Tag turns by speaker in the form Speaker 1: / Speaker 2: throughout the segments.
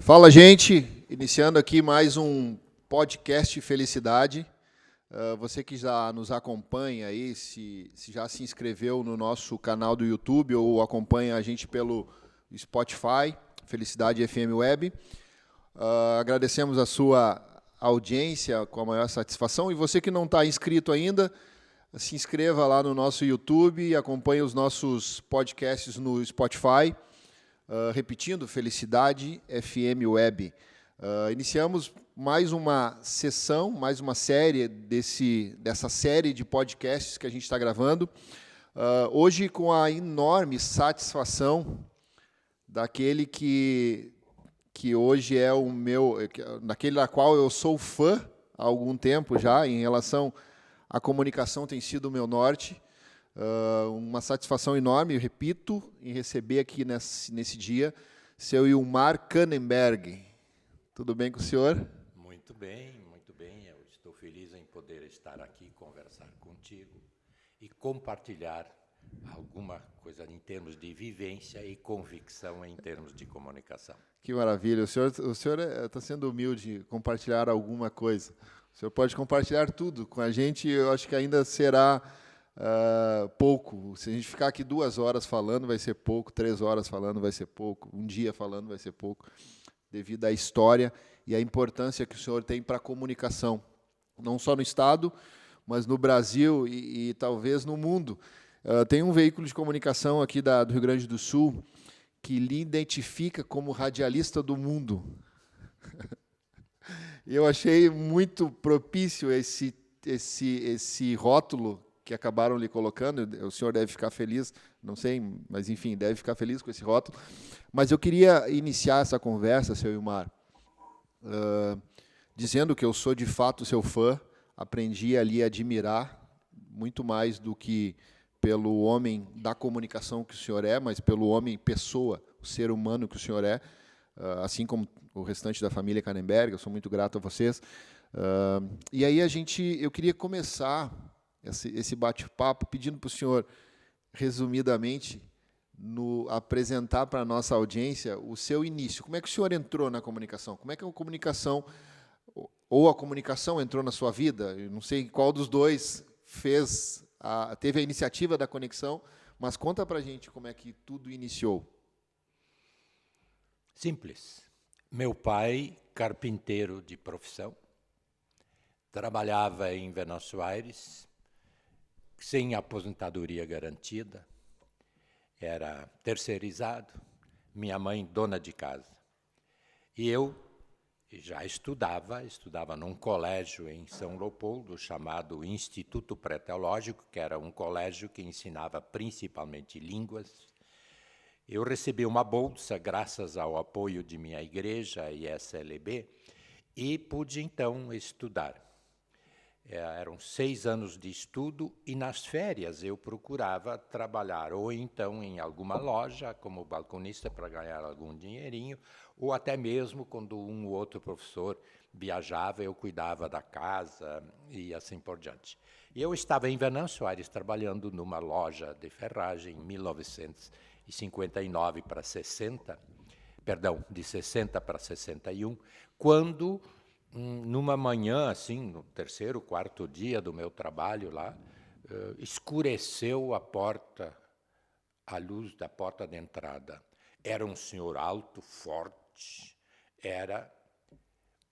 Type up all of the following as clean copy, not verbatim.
Speaker 1: Fala, gente! Iniciando aqui mais um podcast Felicidade. Você que já nos acompanha aí, se já se inscreveu no nosso canal do YouTube ou acompanha a gente pelo Spotify, Felicidade FM Web, agradecemos a sua audiência com a maior satisfação. E você que não está inscrito ainda, se inscreva lá no nosso YouTube e acompanhe os nossos podcasts no Spotify. Repetindo, Felicidade FM Web. Iniciamos mais uma sessão, mais uma série dessa série de podcasts que a gente está gravando. Hoje com a enorme satisfação daquele que hoje é o meu, daquele da qual eu sou fã há algum tempo já, em relação à comunicação tem sido o meu norte. Uma satisfação enorme, repito, em receber aqui nesse dia seu Ilmar Kannenberg. Tudo bem com o senhor?
Speaker 2: Muito bem, muito bem. Eu estou feliz em poder estar aqui, conversar contigo e compartilhar alguma coisa em termos de vivência e convicção em termos de comunicação.
Speaker 1: Que maravilha. O senhor está sendo humilde, compartilhar alguma coisa. O senhor pode compartilhar tudo com a gente, eu acho que ainda será pouco. Se a gente ficar aqui 2 horas falando, vai ser pouco, 3 horas falando, vai ser pouco, um dia falando, vai ser pouco, devido à história e à importância que o senhor tem para a comunicação, não só no Estado, mas no Brasil e talvez no mundo. Tem um veículo de comunicação aqui do Rio Grande do Sul que lhe identifica como radialista do mundo. E eu achei muito propício esse rótulo que acabaram lhe colocando. O senhor deve ficar feliz, não sei, mas enfim, deve ficar feliz com esse rótulo. Mas eu queria iniciar essa conversa, seu Ilmar, dizendo que eu sou de fato seu fã, aprendi ali a admirar muito mais do que pelo homem da comunicação que o senhor é, mas pelo homem pessoa, o ser humano que o senhor é, assim como o restante da família Kannenberg. Eu sou muito grato a vocês. E aí eu queria começar esse bate-papo pedindo para o senhor, resumidamente, apresentar para a nossa audiência o seu início. Como é que o senhor entrou na comunicação? Como é que a comunicação, ou a comunicação entrou na sua vida? Eu não sei qual dos dois teve a iniciativa da conexão, mas conta para a gente como é que tudo iniciou.
Speaker 2: Simples. Meu pai, carpinteiro de profissão, trabalhava em Venâncio Aires, sem aposentadoria garantida, era terceirizado, minha mãe dona de casa. E eu já estudava num colégio em São Leopoldo, chamado Instituto Pré-Teológico, que era um colégio que ensinava principalmente línguas. Eu recebi uma bolsa, graças ao apoio de minha igreja, a ISLB, e pude, então, estudar. Eram 6 anos de estudo e, nas férias, eu procurava trabalhar ou, então, em alguma loja, como balconista, para ganhar algum dinheirinho, ou até mesmo, quando um ou outro professor viajava, eu cuidava da casa e assim por diante. E eu estava em Venâncio Aires, trabalhando numa loja de ferragem, em 1959 para 60, perdão, de 60 para 61, quando, numa manhã, assim, no 3º, 4º dia do meu trabalho lá, escureceu a luz da porta de entrada. Era um senhor alto, forte, era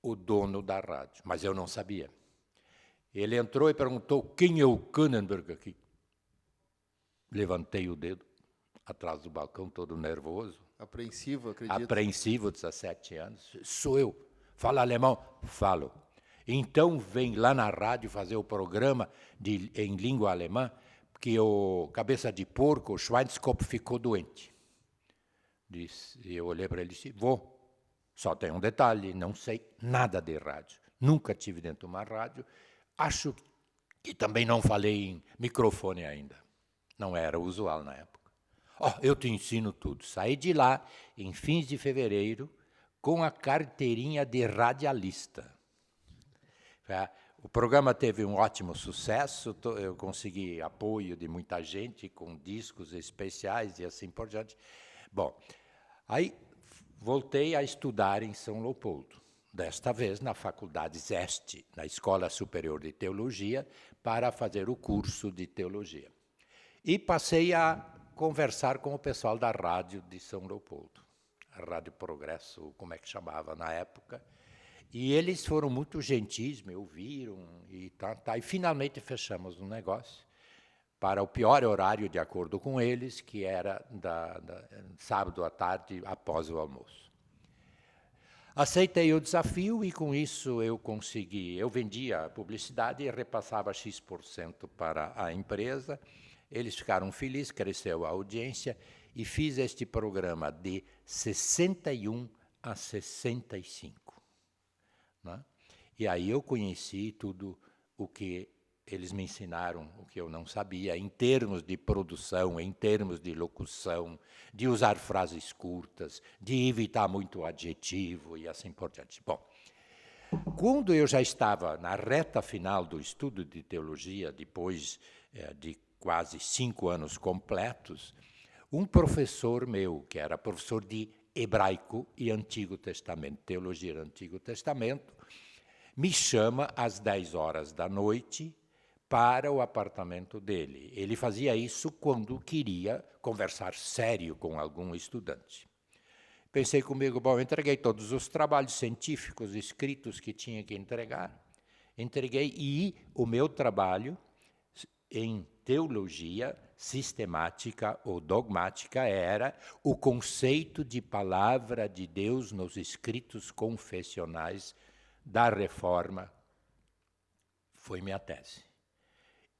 Speaker 2: o dono da rádio, mas eu não sabia. Ele entrou e perguntou: quem é o Kannenberg aqui? Levantei o dedo, atrás do balcão, todo nervoso.
Speaker 1: Apreensivo, acredito.
Speaker 2: Apreensivo, 17 anos. Sou eu. Fala alemão? Falo. Então vem lá na rádio fazer o programa em língua alemã, porque o cabeça de porco, o Schweinskopf, ficou doente. Eu olhei para ele e disse: vou. Só tem um detalhe, não sei nada de rádio. Nunca tive dentro de uma rádio. Acho que também não falei em microfone ainda. Não era usual na época. Eu te ensino tudo. Saí de lá em fins de fevereiro com a carteirinha de radialista. O programa teve um ótimo sucesso, eu consegui apoio de muita gente com discos especiais e assim por diante. Bom, aí voltei a estudar em São Leopoldo, desta vez na Faculdade Zeste, na Escola Superior de Teologia, para fazer o curso de teologia. E passei a conversar com o pessoal da rádio de São Leopoldo, a Rádio Progresso, como é que chamava na época, e eles foram muito gentis, me ouviram, e finalmente fechamos um negócio para o pior horário, de acordo com eles, que era sábado à tarde, após o almoço. Aceitei o desafio e, com isso, eu vendia a publicidade e repassava X% para a empresa. Eles ficaram felizes, cresceu a audiência, e fiz este programa de 61 a 65. Né? E aí eu conheci tudo o que eles me ensinaram, o que eu não sabia, em termos de produção, em termos de locução, de usar frases curtas, de evitar muito adjetivo e assim por diante. Bom, quando eu já estava na reta final do estudo de teologia, depois de quase 5 anos completos, um professor meu, que era professor de hebraico e Antigo Testamento, teologia do Antigo Testamento, me chama às 10 horas da noite para o apartamento dele. Ele fazia isso quando queria conversar sério com algum estudante. Pensei comigo, bom, entreguei todos os trabalhos científicos escritos que tinha que entregar, entreguei, e o meu trabalho em teologia sistemática ou dogmática era o conceito de palavra de Deus nos escritos confessionais da Reforma. Foi minha tese.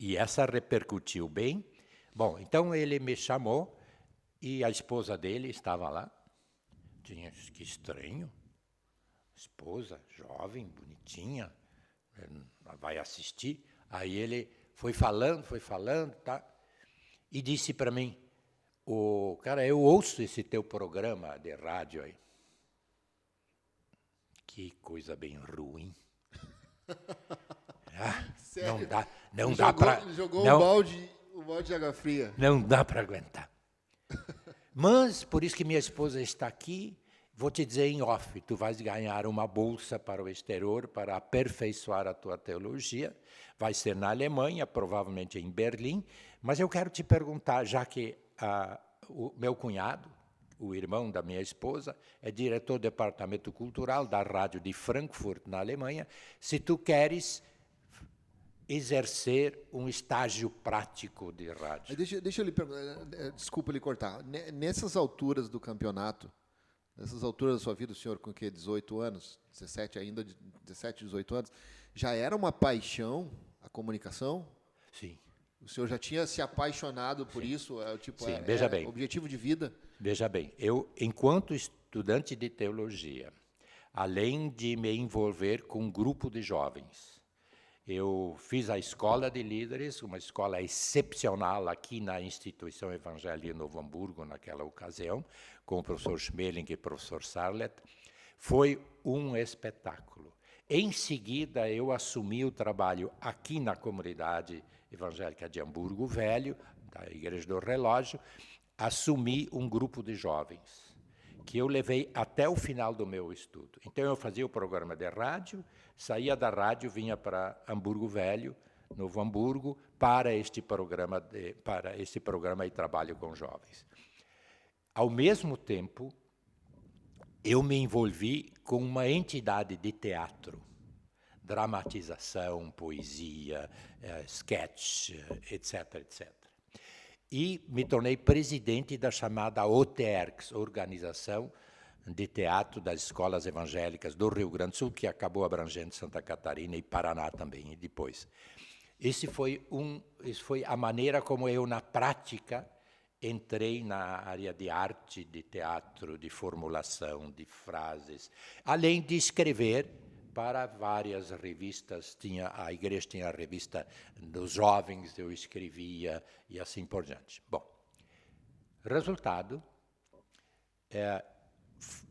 Speaker 2: E essa repercutiu bem. Bom, então ele me chamou e a esposa dele estava lá. Que estranho. Esposa, jovem, bonitinha, vai assistir. Aí ele foi falando, tá? E disse para mim, cara, eu ouço esse teu programa de rádio aí. Que coisa bem ruim.
Speaker 1: Sério?
Speaker 2: Não dá para...
Speaker 1: Jogou o balde de água fria.
Speaker 2: Não dá para aguentar. Mas, por isso que minha esposa está aqui, vou te dizer em off, tu vais ganhar uma bolsa para o exterior para aperfeiçoar a tua teologia, vai ser na Alemanha, provavelmente em Berlim, mas eu quero te perguntar, já que o meu cunhado, o irmão da minha esposa, é diretor do departamento cultural da rádio de Frankfurt, na Alemanha, se tu queres exercer um estágio prático de rádio.
Speaker 1: Deixa eu lhe perguntar, desculpa lhe cortar. Nessas alturas do campeonato, nessas alturas da sua vida, o senhor com que 18 anos, 17 ainda, 17, 18 anos, já era uma paixão a comunicação?
Speaker 2: Sim.
Speaker 1: O senhor já tinha se apaixonado por isso?
Speaker 2: Sim, veja bem.
Speaker 1: Objetivo de vida?
Speaker 2: Veja bem, eu, enquanto estudante de teologia, além de me envolver com um grupo de jovens, eu fiz a Escola de Líderes, uma escola excepcional aqui na Instituição Evangélica Novo Hamburgo, naquela ocasião, com o professor Schmeling e o professor Sarlet. Foi um espetáculo. Em seguida, eu assumi o trabalho aqui na comunidade evangélica de Hamburgo Velho, da Igreja do Relógio, assumi um grupo de jovens, que eu levei até o final do meu estudo. Então, eu fazia o programa de rádio, saía da rádio, vinha para Hamburgo Velho, Novo Hamburgo, para este programa e trabalho com jovens. Ao mesmo tempo, eu me envolvi com uma entidade de teatro, dramatização, poesia, sketch, etc., etc. E me tornei presidente da chamada OTERCS, Organização de Teatro das Escolas Evangélicas do Rio Grande do Sul, que acabou abrangendo Santa Catarina e Paraná também, e depois. Isso foi a maneira como eu, na prática, entrei na área de arte, de teatro, de formulação, de frases, além de escrever para várias revistas. A igreja tinha a revista dos jovens, eu escrevia e assim por diante. Bom, resultado,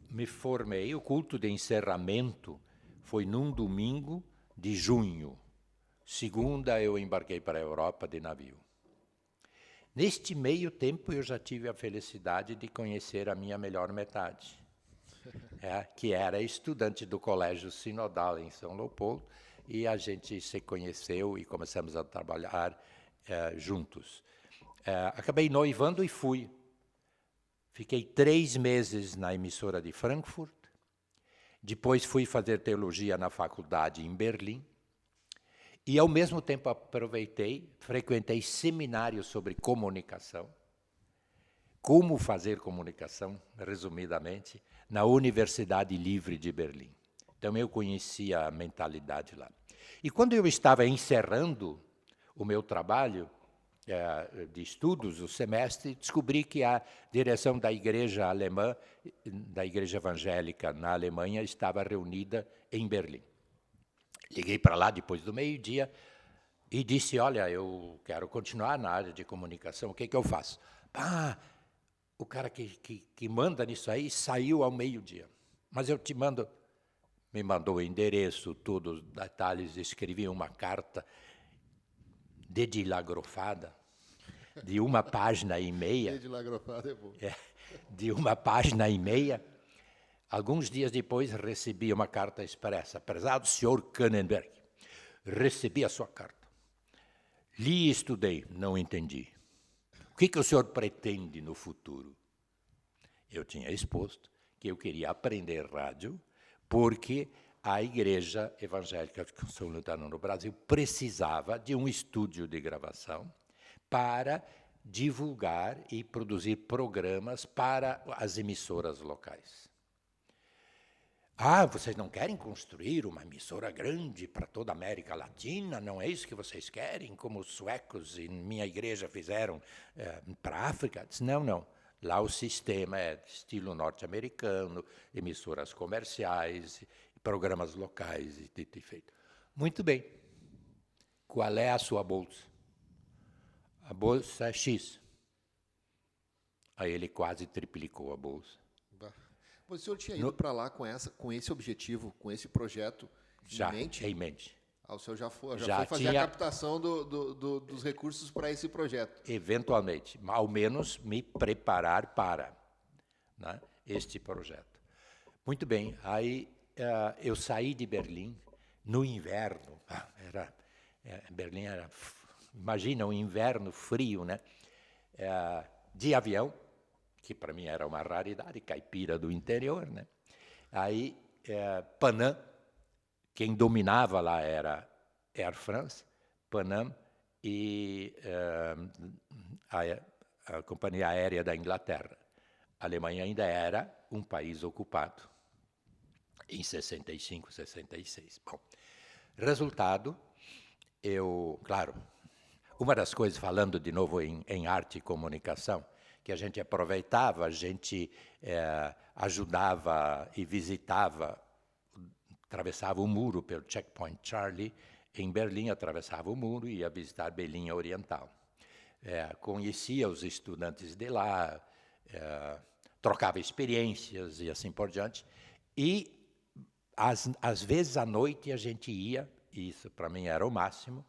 Speaker 2: me formei, o culto de encerramento foi num domingo de junho. Segunda, eu embarquei para a Europa de navio. Neste meio tempo, eu já tive a felicidade de conhecer a minha melhor metade. que era estudante do Colégio Sinodal em São Leopoldo, e a gente se conheceu e começamos a trabalhar juntos. Acabei noivando e fui. Fiquei 3 meses na emissora de Frankfurt, depois fui fazer teologia na faculdade em Berlim, e ao mesmo tempo frequentei seminários sobre comunicação, como fazer comunicação, resumidamente, na Universidade Livre de Berlim. Então eu conhecia a mentalidade lá. E quando eu estava encerrando o meu trabalho de estudos, o semestre, descobri que a direção da igreja alemã, da igreja evangélica na Alemanha, estava reunida em Berlim. Liguei para lá depois do meio-dia e disse, olha, eu quero continuar na área de comunicação, o que eu faço? O cara que manda nisso aí saiu ao meio-dia, mas eu te mando. Me mandou o endereço, tudo, os detalhes, escrevi uma carta dedilagrofada, de 1 página e meia.
Speaker 1: Dedilagrofada é bom.
Speaker 2: De 1 página e meia. Alguns dias depois recebi uma carta expressa. Prezado senhor Kannenberg, recebi a sua carta. Li e estudei, não entendi. O que o senhor pretende no futuro? Eu tinha exposto que eu queria aprender rádio, porque a Igreja Evangélica de São Lutano no Brasil precisava de um estúdio de gravação para divulgar e produzir programas para as emissoras locais. Vocês não querem construir uma emissora grande para toda a América Latina? Não é isso que vocês querem, como os suecos e minha igreja fizeram para a África? Disse, não. Lá o sistema é de estilo norte-americano, emissoras comerciais, programas locais e dito e feito. Muito bem. Qual é a sua bolsa? A bolsa é X. Aí ele quase triplicou a bolsa.
Speaker 1: O senhor tinha ido para lá com esse objetivo, com esse projeto em mente?
Speaker 2: Em mente.
Speaker 1: O senhor já foi fazer a captação dos recursos para esse projeto?
Speaker 2: Eventualmente, ao menos me preparar para este projeto. Muito bem, aí eu saí de Berlim no inverno. Berlim era, imagina, um inverno frio, né? De avião, que para mim era uma raridade, caipira do interior, né? Aí, Panam, quem dominava lá era Air France, Panam e a Companhia Aérea da Inglaterra. A Alemanha ainda era um país ocupado, em 65, 66. Bom, resultado, claro, uma das coisas, falando de novo em arte e comunicação, que a gente aproveitava, a gente ajudava e visitava, atravessava o muro pelo Checkpoint Charlie, em Berlim, atravessava o muro e ia visitar Berlim Oriental. Conhecia os estudantes de lá, trocava experiências e assim por diante. E, às vezes, à noite, a gente ia, e isso para mim era o máximo,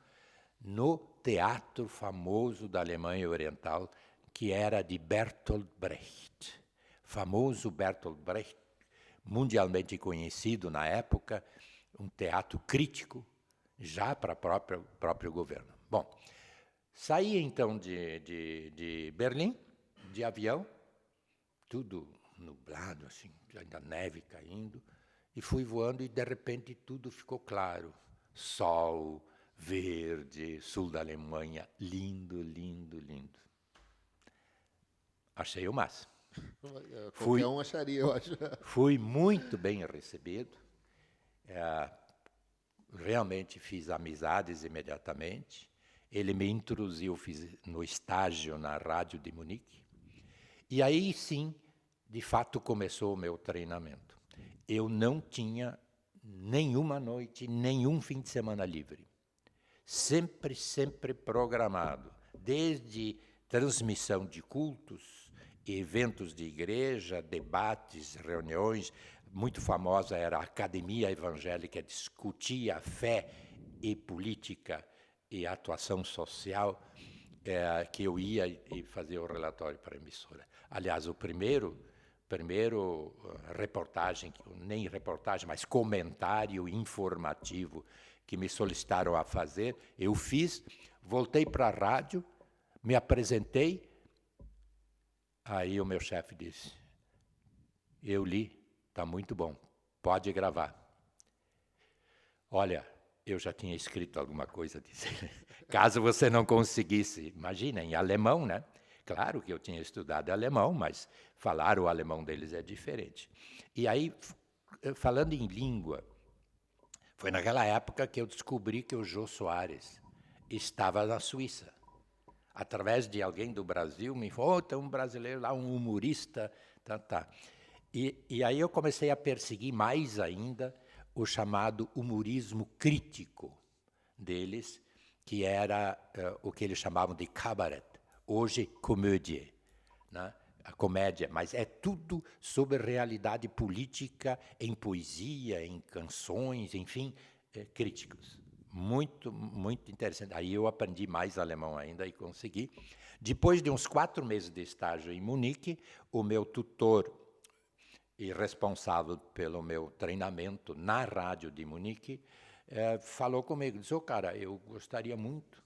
Speaker 2: no teatro famoso da Alemanha Oriental, que era de Bertolt Brecht. Famoso Bertolt Brecht, mundialmente conhecido na época, um teatro crítico, já para o próprio governo. Bom, saí então de Berlim, de avião, tudo nublado, assim, ainda neve caindo, e fui voando e, de repente, tudo ficou claro. Sol, verde, sul da Alemanha, lindo, lindo, lindo. Achei o máximo.
Speaker 1: Qualquer um acharia, eu acho.
Speaker 2: Fui muito bem recebido. Realmente fiz amizades imediatamente. Ele me introduziu no estágio na rádio de Munique. E aí, sim, de fato, começou o meu treinamento. Eu não tinha nenhuma noite, nenhum fim de semana livre. Sempre programado. Desde transmissão de cultos, eventos de igreja, debates, reuniões. Muito famosa era a Academia Evangélica, discutia fé e política e atuação social, que eu ia e fazia o relatório para a emissora. Aliás, o primeiro primeiro reportagem, nem reportagem, mas comentário informativo que me solicitaram a fazer, eu fiz, voltei para a rádio, me apresentei, aí o meu chefe disse, eu li, está muito bom, pode gravar. Olha, eu já tinha escrito alguma coisa disso. Caso você não conseguisse, imagina, em alemão, né? Claro que eu tinha estudado alemão, mas falar o alemão deles é diferente. E aí, falando em língua, foi naquela época que eu descobri que o Jô Soares estava na Suíça. Através de alguém do Brasil, me falou, tem um brasileiro lá, um humorista, tá. E aí eu comecei a perseguir mais ainda o chamado humorismo crítico deles, que era o que eles chamavam de cabaret, hoje comédia, né? A comédia, mas é tudo sobre realidade política, em poesia, em canções, enfim, críticos. Muito, muito interessante. Aí eu aprendi mais alemão ainda e consegui. Depois de uns 4 meses de estágio em Munique, o meu tutor e responsável pelo meu treinamento na rádio de Munique, falou comigo, disse, cara, eu gostaria muito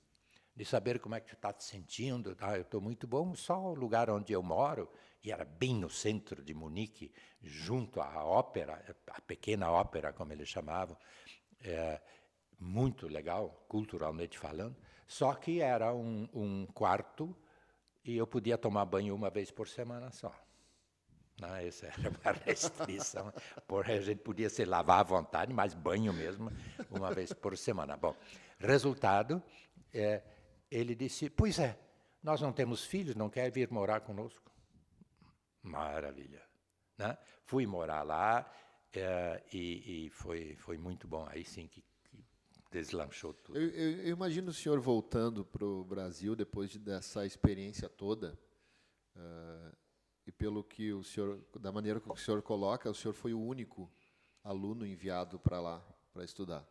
Speaker 2: de saber como é que você está se sentindo. Eu estou muito bom, só o lugar onde eu moro, e era bem no centro de Munique, junto à ópera, a pequena ópera, como eles chamavam, muito legal, culturalmente falando, só que era um quarto e eu podia tomar banho uma vez por semana só. Não, essa era uma restrição, porque a gente podia se lavar à vontade, mas banho mesmo, uma vez por semana. Bom, resultado, ele disse, pois é, nós não temos filhos, não quer vir morar conosco? Maravilha. Né? Fui morar lá e foi muito bom, aí sim que deslanchou tudo.
Speaker 1: Eu imagino o senhor voltando para o Brasil depois dessa experiência toda, e pelo que o senhor, da maneira que o senhor coloca, o senhor foi o único aluno enviado para lá para estudar.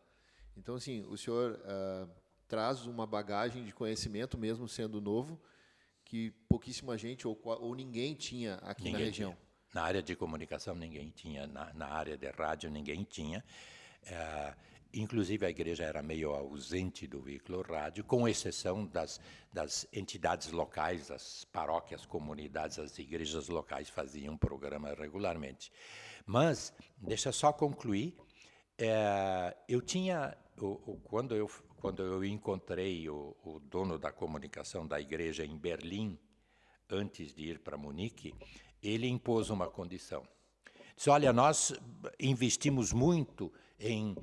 Speaker 1: Então, assim, o senhor traz uma bagagem de conhecimento, mesmo sendo novo, que pouquíssima gente ou ninguém tinha aqui na região.
Speaker 2: Tinha. Na área de comunicação ninguém tinha, na área de rádio ninguém tinha. Inclusive a igreja era meio ausente do veículo rádio, com exceção das entidades locais, das paróquias, comunidades, as igrejas locais faziam um programa regularmente. Mas, deixa só concluir, eu tinha, quando eu encontrei o dono da comunicação da igreja em Berlim, antes de ir para Munique, ele impôs uma condição. Disse, olha, nós investimos muito em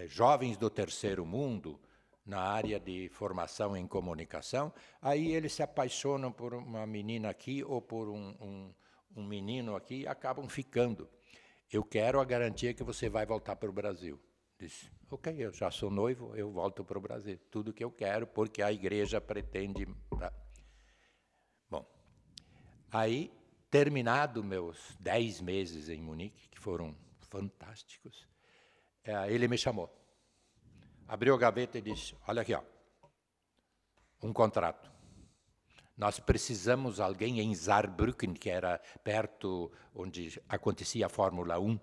Speaker 2: jovens do terceiro mundo, na área de formação em comunicação, aí eles se apaixonam por uma menina aqui ou por um menino aqui e acabam ficando. Eu quero a garantia que você vai voltar para o Brasil. Disse, ok, eu já sou noivo, eu volto para o Brasil. Tudo que eu quero, porque a igreja pretende... Bom, aí, terminado meus 10 meses em Munique, que foram fantásticos, ele me chamou. Abriu a gaveta e disse, olha aqui, ó, um contrato. Nós precisamos de alguém em Saarbrücken, que era perto onde acontecia a Fórmula 1.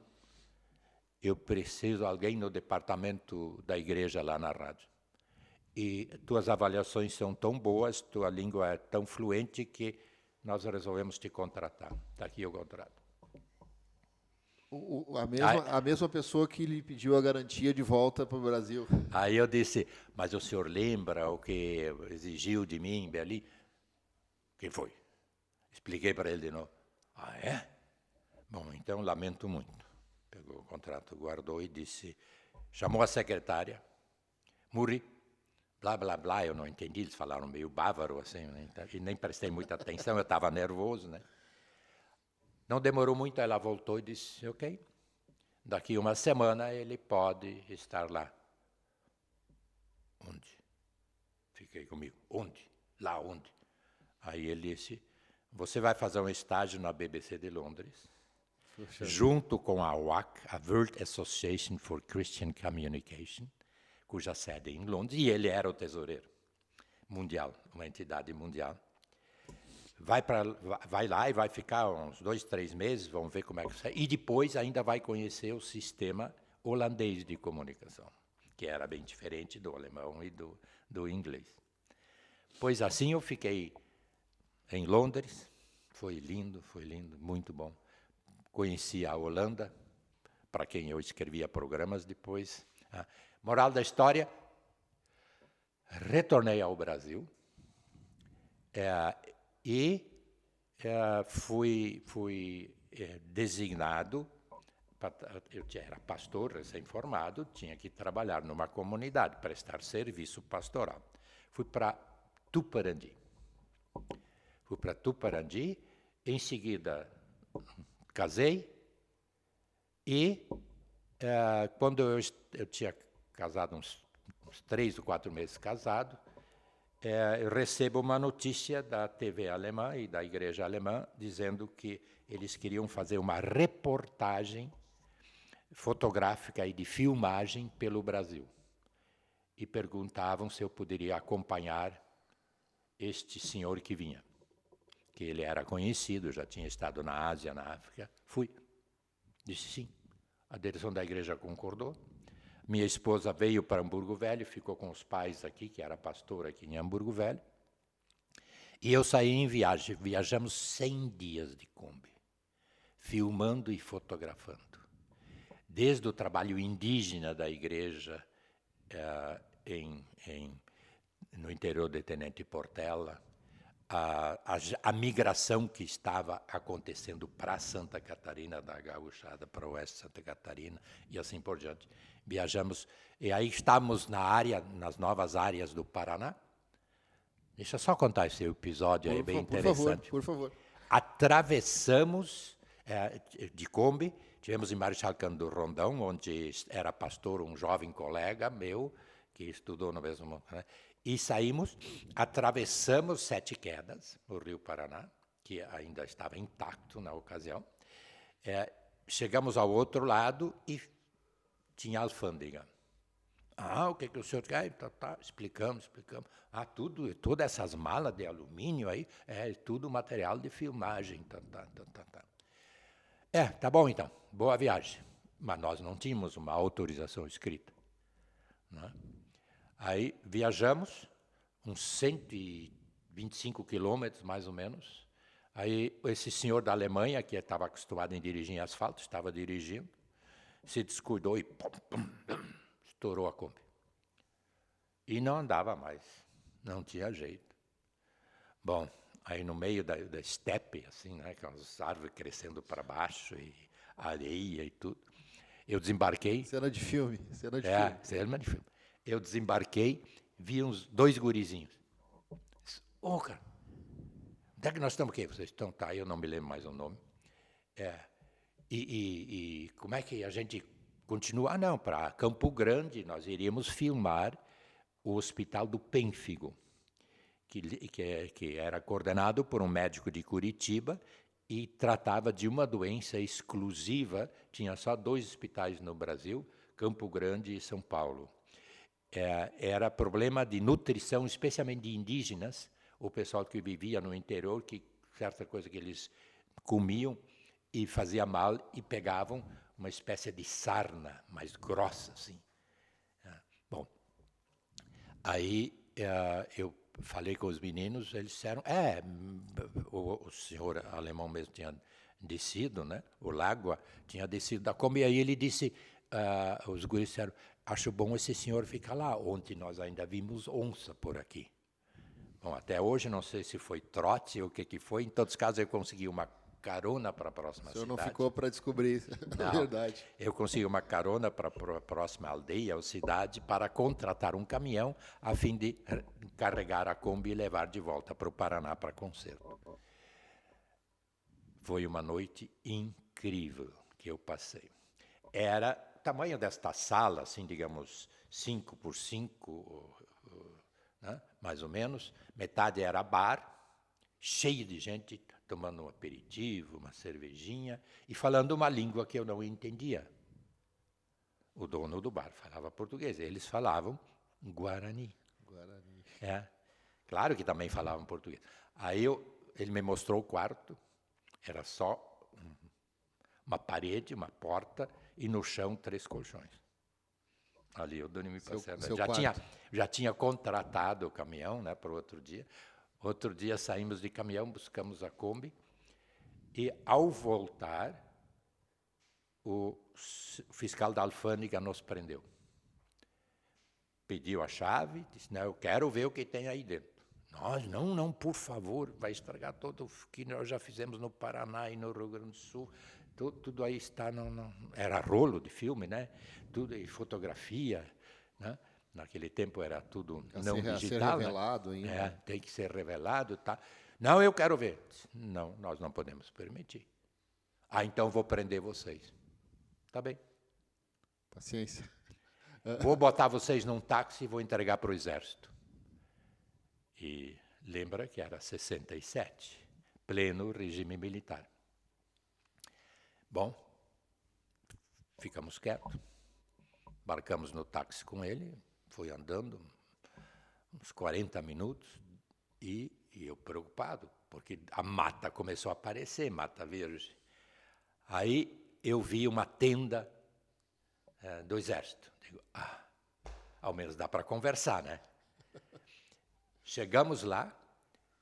Speaker 2: Eu preciso de alguém no departamento da igreja lá na rádio. E tuas avaliações são tão boas, tua língua é tão fluente que nós resolvemos te contratar. Está aqui o contrato.
Speaker 1: A mesma pessoa que lhe pediu a garantia de volta para o Brasil.
Speaker 2: Aí eu disse, mas o senhor lembra o que exigiu de mim em Berlim? Quem foi? Expliquei para ele de novo. Ah, é? Bom, então lamento muito. Pegou o contrato, guardou e disse, chamou a secretária, Muri, blá, blá, blá, eu não entendi, eles falaram meio bávaro assim, né? E nem prestei muita atenção, eu estava nervoso, né? Não demorou muito, ela voltou e disse, ok, daqui uma semana ele pode estar lá. Onde? Fiquei comigo, onde? Lá onde? Aí ele disse, você vai fazer um estágio na BBC de Londres, junto com a WAC, a World Association for Christian Communication, cuja sede é em Londres, e ele era o tesoureiro mundial, uma entidade mundial. vai lá e vai ficar uns 2, 3 meses, vamos ver como é que sai. E depois ainda vai conhecer o sistema holandês de comunicação, que era bem diferente do alemão e do inglês. Pois assim eu fiquei em Londres, foi lindo, muito bom. Conheci a Holanda, para quem eu escrevia programas depois. Moral da história, retornei ao Brasil e fui designado, eu era pastor recém-formado, tinha que trabalhar numa comunidade, prestar serviço pastoral. Fui para Tuparandi. Em seguida casei e quando eu tinha casado uns 3 ou 4 meses casado, eu recebo uma notícia da TV alemã e da igreja alemã dizendo que eles queriam fazer uma reportagem fotográfica e de filmagem pelo Brasil. E perguntavam se eu poderia acompanhar este senhor que vinha, que ele era conhecido, já tinha estado na Ásia, na África. Fui. Disse sim. A direção da igreja concordou. Minha esposa veio para Hamburgo Velho, ficou com os pais aqui, que era pastor aqui em Hamburgo Velho. E eu saí em viagem. Viajamos 100 dias de Kombi, filmando e fotografando. Desde o trabalho indígena da igreja no interior de Tenente Portela, a migração que estava acontecendo para Santa Catarina, da Gauchada para o oeste de Santa Catarina, e assim por diante. Viajamos, e aí estamos nas novas áreas do Paraná. Deixa eu só contar esse episódio aí, bem interessante.
Speaker 1: Por favor.
Speaker 2: Atravessamos de Kombi, tivemos em Marechal Cândido Rondão, onde era pastor um jovem colega meu, que estudou no mesmo... Né? E saímos, atravessamos 7 Quedas, o Rio Paraná, que ainda estava intacto na ocasião. Chegamos ao outro lado e tinha alfândega. O que o senhor quer? Tá, explicamos. Todas essas malas de alumínio aí, tudo material de filmagem. Tá bom então, boa viagem. Mas nós não tínhamos uma autorização escrita. Né? Aí viajamos uns 125 quilômetros, mais ou menos. Aí esse senhor da Alemanha, que estava acostumado em dirigir em asfalto, estava dirigindo, se descuidou e estourou a Kombi. E não andava mais, não tinha jeito. Bom, aí no meio da estepe, assim, né, com as árvores crescendo para baixo e areia e tudo, eu desembarquei.
Speaker 1: Cena de filme.
Speaker 2: Cena de filme. Eu desembarquei, vi uns 2 gurizinhos. Cara, onde é que nós estamos aqui? Vocês estão, tá, eu não me lembro mais o nome. E como é que a gente continua? Não, para Campo Grande nós iríamos filmar o Hospital do Pênfigo, que era coordenado por um médico de Curitiba e tratava de uma doença exclusiva, tinha só 2 hospitais no Brasil, Campo Grande e São Paulo. Era problema de nutrição, especialmente de indígenas, o pessoal que vivia no interior, que certa coisa que eles comiam e fazia mal e pegavam uma espécie de sarna mais grossa, assim. Bom, aí eu falei com os meninos, eles disseram, o senhor alemão mesmo tinha descido, né? O Lágua tinha descido da Kombi, e aí ele disse, os guris disseram, acho bom esse senhor ficar lá. Ontem nós ainda vimos onça por aqui. Bom, até hoje não sei se foi trote ou o que foi. Em todos os casos, eu consegui uma carona para a próxima cidade.
Speaker 1: O senhor não ficou para descobrir isso, na verdade.
Speaker 2: Eu consegui uma carona para a próxima aldeia ou cidade para contratar um caminhão a fim de carregar a Kombi e levar de volta para o Paraná para conserto. Foi uma noite incrível que eu passei. Era tamanho desta sala, assim, digamos, 5 por 5, né, mais ou menos. Metade era bar, cheio de gente tomando um aperitivo, uma cervejinha e falando uma língua que eu não entendia. O dono do bar falava português, eles falavam Guarani. Claro que também falavam português. Aí eu ele me mostrou o quarto, era só uma parede, uma porta, e no chão 3 colchões. Ali eu dormi para sempre. Já tinha contratado o caminhão, né, para o outro dia. Outro dia saímos de caminhão, buscamos a Kombi, e ao voltar, o fiscal da alfândega nos prendeu. Pediu a chave, disse, não, eu quero ver o que tem aí dentro. Nós, não, por favor, vai estragar todo o que nós já fizemos no Paraná e no Rio Grande do Sul. Tudo aí está, era rolo de filme, né? Tudo e fotografia, né? Naquele tempo era tudo não digital. Ser
Speaker 1: revelado ainda.
Speaker 2: É, tem que ser revelado, tá? Não, eu quero ver. Não, nós não podemos permitir. Então vou prender vocês. Tá bem.
Speaker 1: Paciência.
Speaker 2: Vou botar vocês num táxi e vou entregar para o exército. E lembra que era 67, pleno regime militar. Bom, ficamos quietos, embarcamos no táxi com ele, foi andando uns 40 minutos e eu preocupado, porque a mata começou a aparecer, mata verde. Aí eu vi uma tenda do exército. Digo, ao menos dá para conversar, né? Chegamos lá,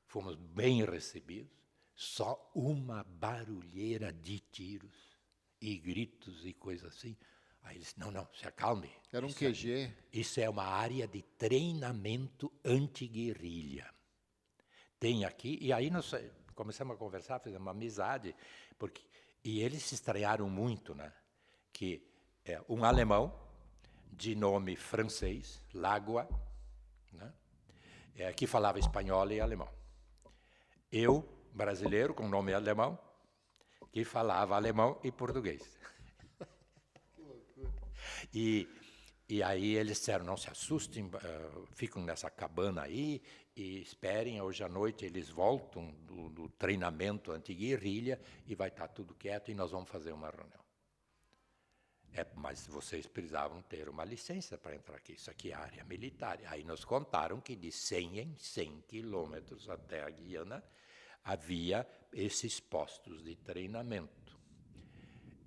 Speaker 2: fomos bem recebidos, só uma barulheira de tiros e gritos e coisas assim. Aí eles, não, se acalme.
Speaker 1: Era um QG.
Speaker 2: Isso é uma área de treinamento anti-guerrilha. Tem aqui, e aí nós começamos a conversar, fizemos uma amizade, e eles se estranharam muito, né? Que é um alemão de nome francês, Lagua, né? Que falava espanhol e alemão. Eu, brasileiro, com nome alemão, que falava alemão e português.
Speaker 1: Que loucura.
Speaker 2: E aí eles disseram, não se assustem, ficam nessa cabana aí e esperem, hoje à noite eles voltam do treinamento anti-guerrilha e vai estar tudo quieto e nós vamos fazer uma reunião. Mas vocês precisavam ter uma licença para entrar aqui, isso aqui é área militar. Aí nos contaram que de 100 em 100 quilômetros até a Guiana havia esses postos de treinamento.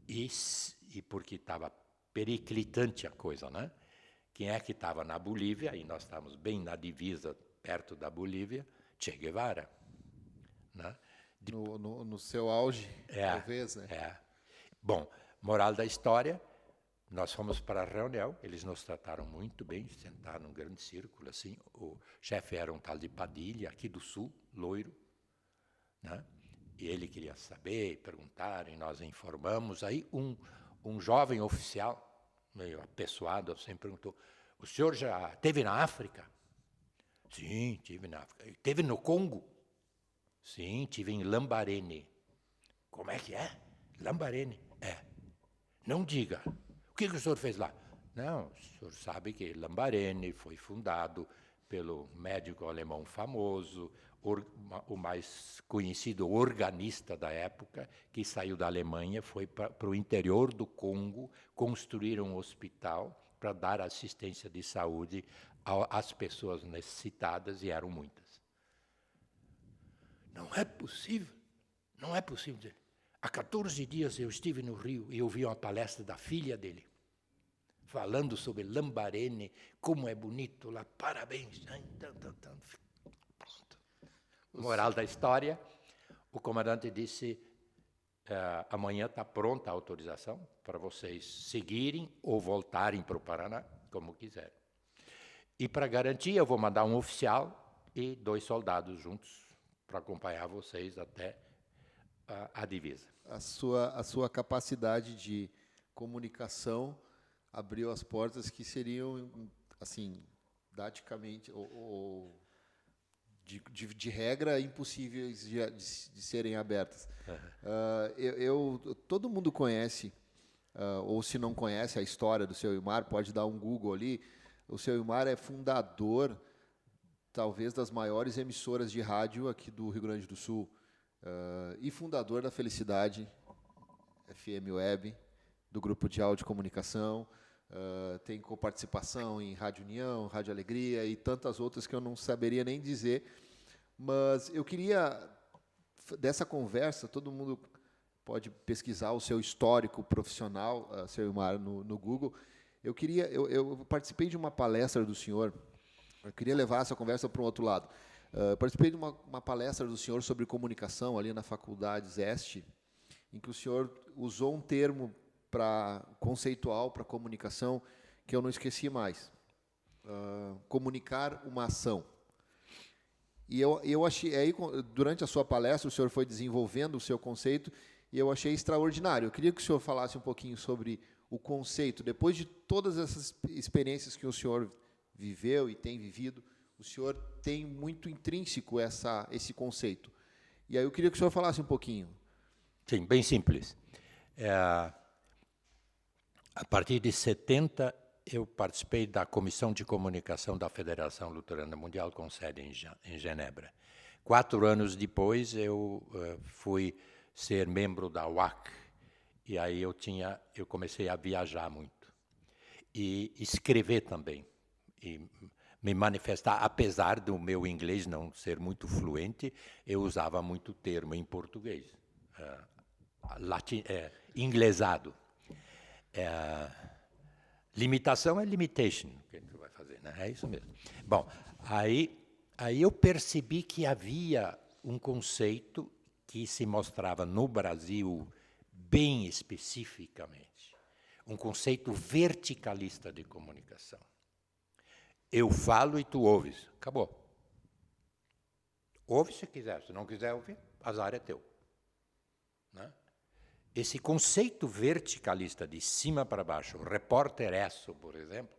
Speaker 2: E porque estava periclitante a coisa, né? Quem é que estava na Bolívia, e nós estávamos bem na divisa, perto da Bolívia, Che Guevara. Né?
Speaker 1: No seu auge, talvez, né?
Speaker 2: Bom, moral da história, nós fomos para a reunião, eles nos trataram muito bem, sentaram num grande círculo, assim, o chefe era um tal de Padilha, aqui do Sul, loiro, né? E ele queria saber, perguntar, e nós informamos. Aí um jovem oficial, meio apessoado, assim, perguntou, o senhor já esteve na África? Sim, estive na África. Esteve no Congo? Sim, estive em Lambarene. Como é que é? Lambarene? Não diga. O que o senhor fez lá? Não, o senhor sabe que Lambarene foi fundado pelo médico alemão famoso, o mais conhecido organista da época, que saiu da Alemanha, foi para o interior do Congo, construir um hospital para dar assistência de saúde às pessoas necessitadas, e eram muitas. Não é possível, não é possível. Há 14 dias eu estive no Rio e ouvi uma palestra da filha dele, falando sobre Lambarene, como é bonito lá, parabéns. Pronto. Moral da história, o comandante disse, amanhã está pronta a autorização para vocês seguirem ou voltarem para o Paraná, como quiserem. E para garantir, eu vou mandar um oficial e 2 soldados juntos para acompanhar vocês até a divisa.
Speaker 1: A sua capacidade de comunicação abriu as portas que seriam, assim, daticamente ou de regra impossíveis de serem abertas. Todo mundo conhece, ou se não conhece a história do seu Ilmar, pode dar um Google ali. O seu Ilmar é fundador, talvez, das maiores emissoras de rádio aqui do Rio Grande do Sul, e fundador da Felicidade FM Web, do grupo de áudio e comunicação. Tem coparticipação em Rádio União, Rádio Alegria e tantas outras que eu não saberia nem dizer. Mas eu queria dessa conversa, todo mundo pode pesquisar o seu histórico profissional, seu Ilmar, no Google. Eu participei de uma palestra do senhor, eu queria levar essa conversa para um outro lado. Participei de uma palestra do senhor sobre comunicação ali na Faculdade Zeste, em que o senhor usou um termo conceitual para comunicação que eu não esqueci mais. Comunicar uma ação. E eu achei, aí, durante a sua palestra, o senhor foi desenvolvendo o seu conceito e eu achei extraordinário. Eu queria que o senhor falasse um pouquinho sobre o conceito. Depois de todas essas experiências que o senhor viveu e tem vivido, o senhor tem muito intrínseco esse conceito. E aí eu queria que o senhor falasse um pouquinho.
Speaker 2: Sim, bem simples. A partir de 70, eu participei da Comissão de Comunicação da Federação Luterana Mundial, com sede em Genebra. 4 anos depois, eu fui ser membro da UAC, e aí eu comecei a viajar muito. E escrever também, e me manifestar, apesar do meu inglês não ser muito fluente, eu usava muito termo em português, inglesado. Limitação é limitation, que a gente vai fazer, né? É isso mesmo. Bom, aí eu percebi que havia um conceito que se mostrava no Brasil bem especificamente, um conceito verticalista de comunicação. Eu falo e tu ouves, acabou. Ouve se quiser, se não quiser ouvir, azar é teu. Né? Esse conceito verticalista de cima para baixo, o repórter Esso, por exemplo,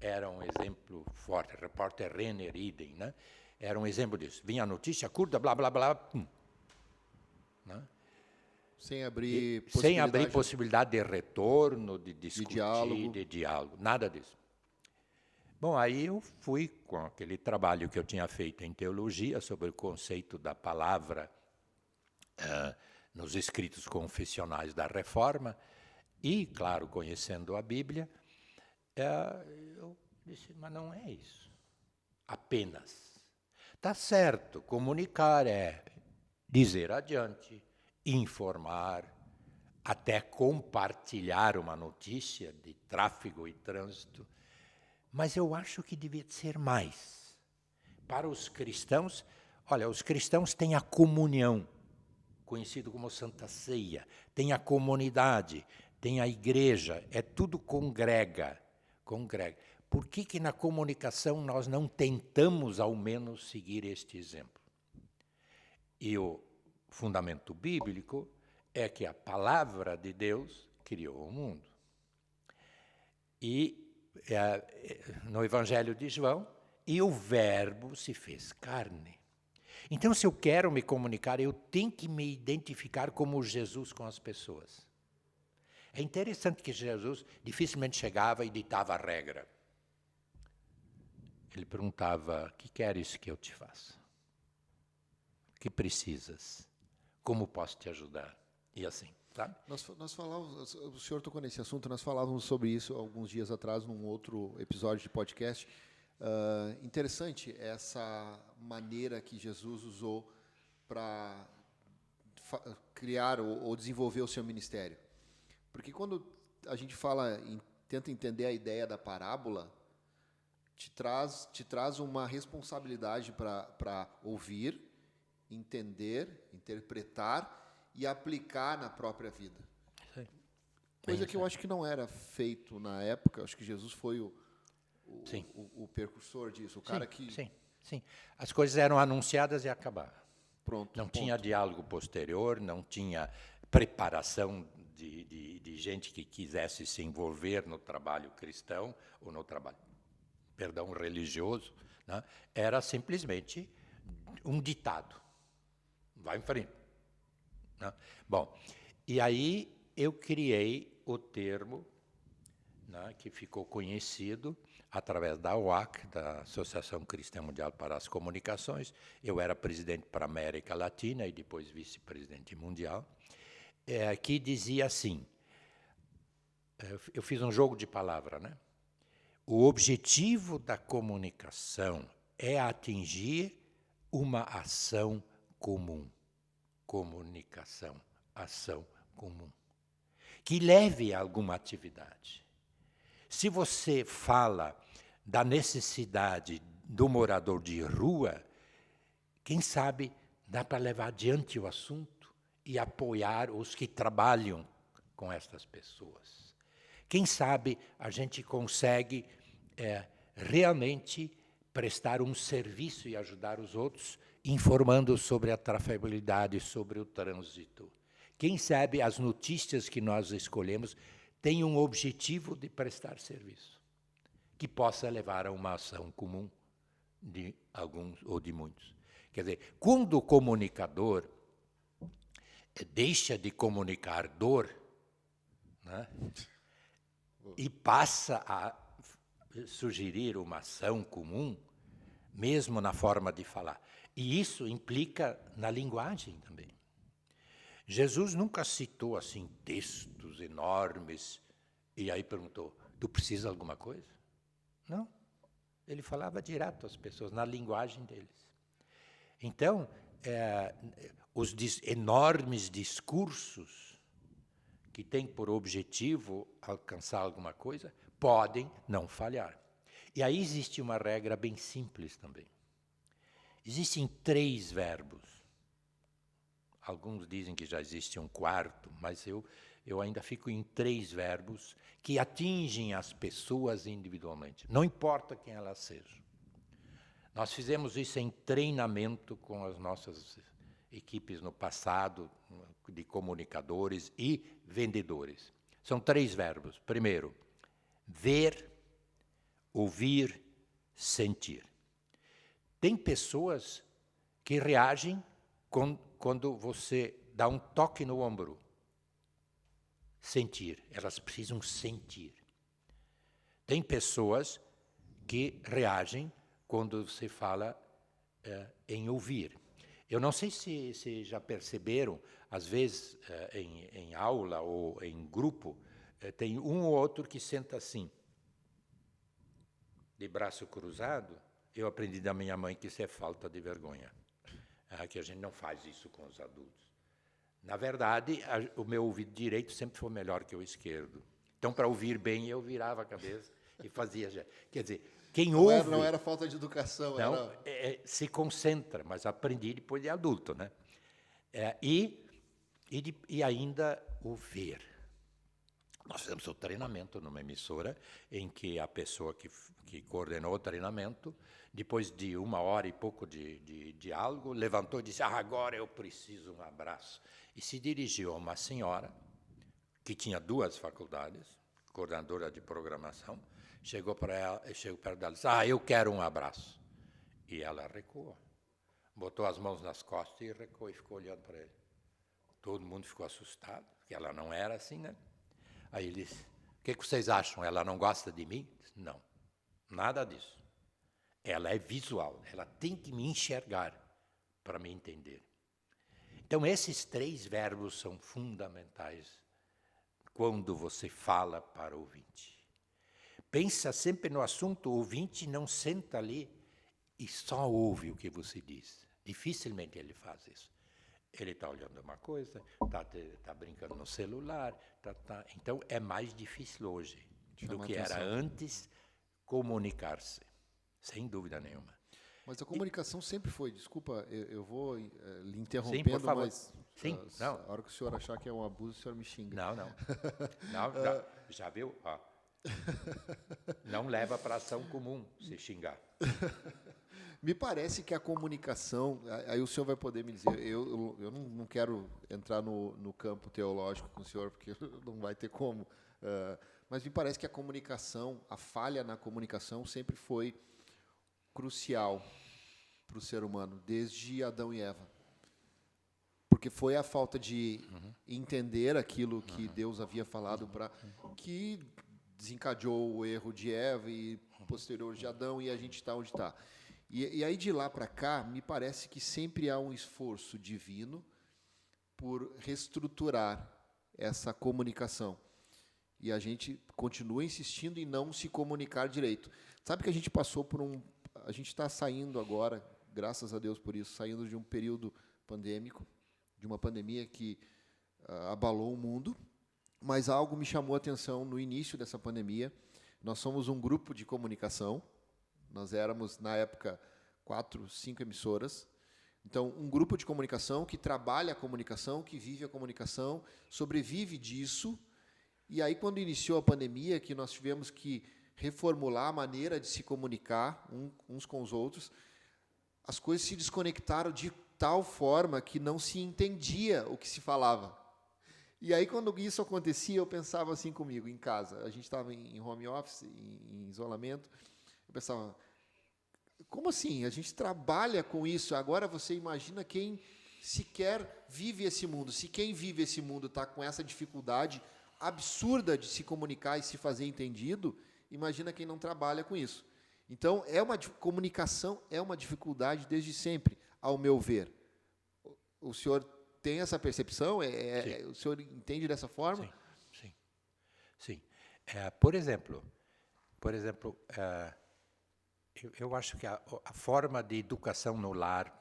Speaker 2: era um exemplo forte, repórter Renner Idem, né? Era um exemplo disso. Vinha a notícia curta, blá, blá, blá, pum. Né?
Speaker 1: Sem abrir
Speaker 2: possibilidade de retorno, de discutir, de diálogo, nada disso. Bom, aí eu fui com aquele trabalho que eu tinha feito em teologia sobre o conceito da palavra nos escritos confessionais da Reforma, e, claro, conhecendo a Bíblia, eu disse, mas não é isso, apenas. Está certo, comunicar é dizer adiante, informar, até compartilhar uma notícia de tráfego e trânsito, mas eu acho que devia ser mais. Para os cristãos, olha, os cristãos têm a comunhão, conhecido como Santa Ceia, tem a comunidade, tem a igreja, tudo congrega. Por que na comunicação nós não tentamos, ao menos, seguir este exemplo? E o fundamento bíblico é que a palavra de Deus criou o mundo. E no Evangelho de João, e o Verbo se fez carne. Então, se eu quero me comunicar, eu tenho que me identificar como Jesus com as pessoas. É interessante que Jesus dificilmente chegava e ditava a regra. Ele perguntava, o que queres que eu te faça? O que precisas? Como posso te ajudar? E assim, sabe?
Speaker 1: Nós falávamos, o senhor tocou nesse assunto, nós falávamos sobre isso alguns dias atrás, num outro episódio de podcast. Interessante essa maneira que Jesus usou para criar ou desenvolver o seu ministério. Porque quando a gente tenta entender a ideia da parábola, te traz uma responsabilidade para ouvir, entender, interpretar e aplicar na própria vida.
Speaker 2: Sim.
Speaker 1: Coisa que eu acho que não era feito na época. Acho que Jesus foi o precursor disso, o cara que...
Speaker 2: Sim. As coisas eram anunciadas e acabaram.
Speaker 1: Pronto.
Speaker 2: Não tinha diálogo posterior, não tinha preparação de gente que quisesse se envolver no trabalho cristão ou no trabalho, religioso, né? Era simplesmente um ditado. Vai em frente. Né? Bom, e aí eu criei o termo, né, que ficou conhecido através da OAC, da Associação Cristã Mundial para as Comunicações. Eu era presidente para a América Latina e depois vice-presidente mundial, que dizia assim, eu fiz um jogo de palavra, né? O objetivo da comunicação é atingir uma ação comum. comunicação, ação comum, que leve a alguma atividade. Se você fala da necessidade do morador de rua, quem sabe dá para levar adiante o assunto e apoiar os que trabalham com estas pessoas. Quem sabe a gente consegue realmente prestar um serviço e ajudar os outros, informando sobre a trafegabilidade, sobre o trânsito. Quem sabe as notícias que nós escolhemos têm um objetivo de prestar serviço, que possa levar a uma ação comum de alguns ou de muitos. Quer dizer, quando o comunicador deixa de comunicar dor, né, e passa a sugerir uma ação comum, mesmo na forma de falar. E isso implica na linguagem também. Jesus nunca citou assim textos enormes e aí perguntou: tu precisa de alguma coisa? Não. Ele falava direto às pessoas, na linguagem deles. Então, os enormes discursos que têm por objetivo alcançar alguma coisa podem não falhar. E aí existe uma regra bem simples também. Existem 3 verbos. Alguns dizem que já existe um 4º, mas eu ainda fico em 3 verbos que atingem as pessoas individualmente, não importa quem elas sejam. Nós fizemos isso em treinamento com as nossas equipes no passado, de comunicadores e vendedores. São 3 verbos. Primeiro, ver, ouvir, sentir. Tem pessoas que reagem quando você dá um toque no ombro. Sentir, elas precisam sentir. Tem pessoas que reagem quando você fala em ouvir. Eu não sei se já perceberam, às vezes em aula ou em grupo, tem um ou outro que senta assim, de braço cruzado. Eu aprendi da minha mãe que isso é falta de vergonha, que a gente não faz isso com os adultos. Na verdade, o meu ouvido direito sempre foi melhor que o esquerdo. Então, para ouvir bem, eu virava a cabeça e fazia. Quer dizer, quem ouve...
Speaker 1: Não era falta de educação.
Speaker 2: Não, se concentra, mas aprendi depois de adulto, né? E ainda o ver. Nós fizemos o treinamento numa emissora em que a pessoa que coordenou o treinamento, depois de 1 hora e pouco de diálogo, levantou e disse: agora eu preciso de um abraço. E se dirigiu a uma senhora que tinha 2 faculdades, coordenadora de programação, chegou perto dela e disse: eu quero um abraço. E ela recuou. Botou as mãos nas costas e recuou e ficou olhando para ele. Todo mundo ficou assustado, porque ela não era assim, né? Aí ele disse: o que vocês acham? Ela não gosta de mim? Não, nada disso. Ela é visual, ela tem que me enxergar para me entender. Então, esses 3 verbos são fundamentais quando você fala para o ouvinte. Pensa sempre no assunto, o ouvinte não senta ali e só ouve o que você diz. Dificilmente ele faz isso. Ele está olhando uma coisa, está brincando no celular. Então, é mais difícil hoje do que era antes comunicar-se, sem dúvida nenhuma.
Speaker 1: Mas a comunicação sempre foi, desculpa, eu vou lhe interrompendo,
Speaker 2: sim, por favor.
Speaker 1: mas
Speaker 2: sim,
Speaker 1: a hora que o senhor achar que é um abuso, o senhor me xinga.
Speaker 2: Não. Já viu? Não leva para ação comum se xingar.
Speaker 1: Me parece que a comunicação, aí o senhor vai poder me dizer, eu não quero entrar no campo teológico com o senhor, porque não vai ter como, mas me parece que a comunicação, a falha na comunicação sempre foi crucial para o ser humano, desde Adão e Eva. Porque foi a falta de entender aquilo que Deus havia falado que desencadeou o erro de Eva e posterior de Adão, e a gente está onde está. E aí, de lá para cá, me parece que sempre há um esforço divino por reestruturar essa comunicação. E a gente continua insistindo em não se comunicar direito. Sabe que a gente passou por a gente está saindo agora, graças a Deus por isso, saindo de um período pandêmico, de uma pandemia que abalou o mundo, mas algo me chamou a atenção no início dessa pandemia. Nós somos um grupo de comunicação, nós éramos, na época, 4, 5 emissoras. Então, um grupo de comunicação que trabalha a comunicação, que vive a comunicação, sobrevive disso. E aí, quando iniciou a pandemia, que nós tivemos que reformular a maneira de se comunicar uns com os outros, as coisas se desconectaram de tal forma que não se entendia o que se falava. E aí, quando isso acontecia, eu pensava assim comigo, em casa. A gente estava em home office, em isolamento. Eu pensava, como assim? A gente trabalha com isso. Agora você imagina quem sequer vive esse mundo. Se quem vive esse mundo está com essa dificuldade absurda de se comunicar e se fazer entendido, imagina quem não trabalha com isso. Então, comunicação é uma dificuldade desde sempre, ao meu ver. O senhor tem essa percepção? O senhor entende dessa forma?
Speaker 2: Sim. Por exemplo, eu acho que a forma de educação no lar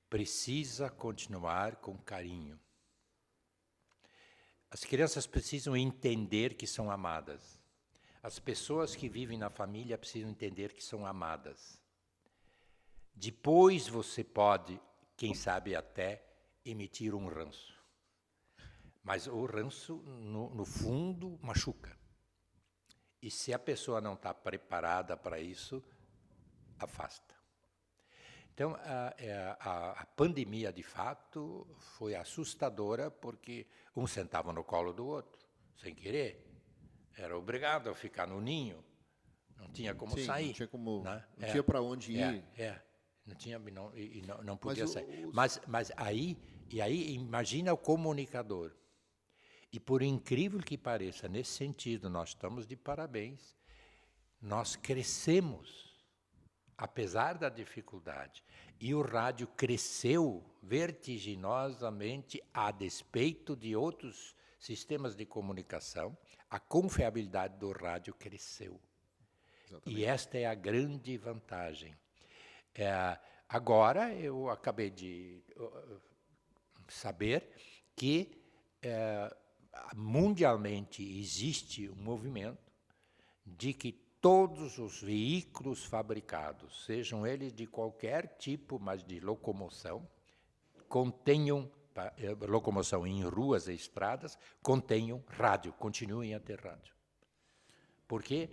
Speaker 2: precisa continuar com carinho. As crianças precisam entender que são amadas. As pessoas que vivem na família precisam entender que são amadas. Depois você pode, quem sabe até, emitir um ranço. Mas o ranço, no fundo, machuca. E se a pessoa não está preparada para isso, afasta. Então, a pandemia, de fato, foi assustadora, porque um sentava no colo do outro, sem querer. Era obrigado a ficar no ninho. Não tinha como sair.
Speaker 1: Não tinha como,
Speaker 2: né?
Speaker 1: Não tinha para onde ir.
Speaker 2: Não podia sair. Mas aí imagina o comunicador. E por incrível que pareça, nesse sentido, nós estamos de parabéns. Nós crescemos, apesar da dificuldade. E o rádio cresceu vertiginosamente a despeito de outros sistemas de comunicação. A confiabilidade do rádio cresceu. Exatamente. E esta é a grande vantagem. Agora, eu acabei de saber que mundialmente existe um movimento de que todos os veículos fabricados, sejam eles de qualquer tipo, mas de locomoção, contenham, locomoção em ruas e estradas, contenham rádio, continuem a ter rádio. Por quê?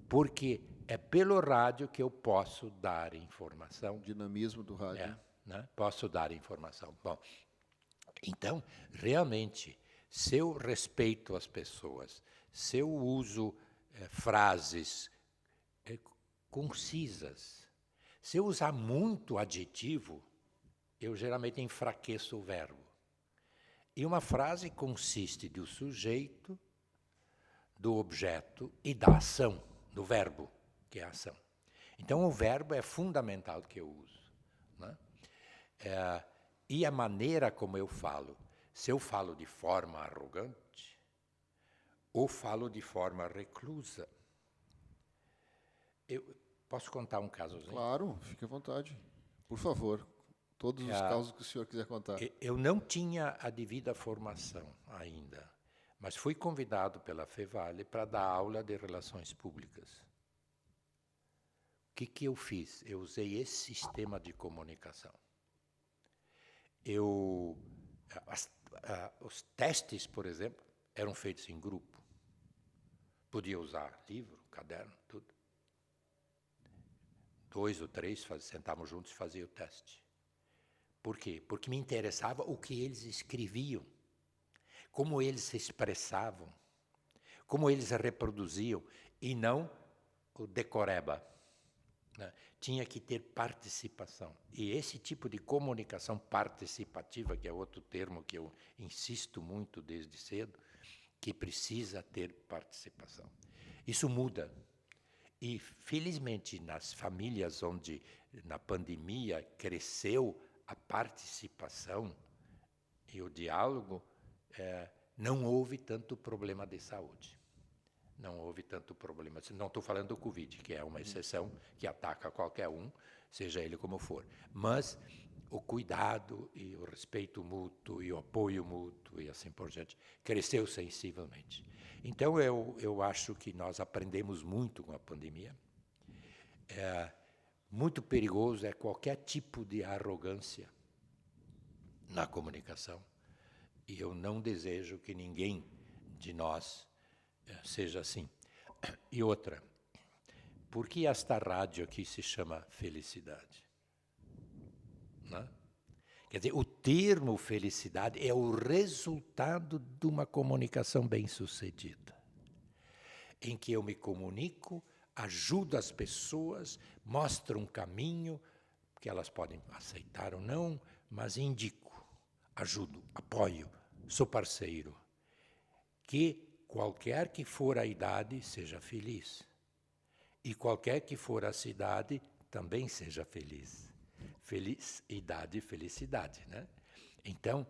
Speaker 2: Porque é pelo rádio que eu posso dar informação.
Speaker 1: O dinamismo do rádio.
Speaker 2: Posso dar informação. Bom, então, realmente, se eu respeito as pessoas, se eu uso frases concisas, se eu usar muito adjetivo, eu geralmente enfraqueço o verbo. E uma frase consiste do sujeito, do objeto e da ação, do verbo, que é a ação. Então, o verbo é fundamental que eu uso. Né? E a maneira como eu falo, se eu falo de forma arrogante, ou falo de forma reclusa. Eu posso contar um casozinho?
Speaker 1: Claro, fique à vontade. Por favor, todos os casos que o senhor quiser contar.
Speaker 2: Eu não tinha a devida formação ainda, mas fui convidado pela Fevale para dar aula de relações públicas. O que eu fiz? Eu usei esse sistema de comunicação. Os testes, por exemplo, eram feitos em grupo. Podia usar livro, caderno, tudo. 2 ou 3 sentavam juntos e faziam o teste. Por quê? Porque me interessava o que eles escreviam, como eles se expressavam, como eles reproduziam, e não o decoreba. Né? Tinha que ter participação. E esse tipo de comunicação participativa, que é outro termo que eu insisto muito desde cedo, que precisa ter participação. Isso muda. E, felizmente, nas famílias onde, na pandemia, cresceu a participação e o diálogo, não houve tanto problema de saúde. Não houve tanto problema. Não estou falando do Covid, que é uma exceção que ataca qualquer um, seja ele como for. Mas o cuidado e o respeito mútuo e o apoio mútuo e assim por diante cresceu sensivelmente. Então, eu acho que nós aprendemos muito com a pandemia. Muito perigoso é qualquer tipo de arrogância na comunicação. E eu não desejo que ninguém de nós seja assim. E outra, por que esta rádio aqui se chama Felicidade? Né? Quer dizer, o termo felicidade é o resultado de uma comunicação bem-sucedida, em que eu me comunico, ajudo as pessoas, mostro um caminho, que elas podem aceitar ou não, mas indico, ajudo, apoio, sou parceiro. Que qualquer que for a idade, seja feliz. E qualquer que for a cidade, também seja feliz. Feliz, idade, felicidade, né? Então,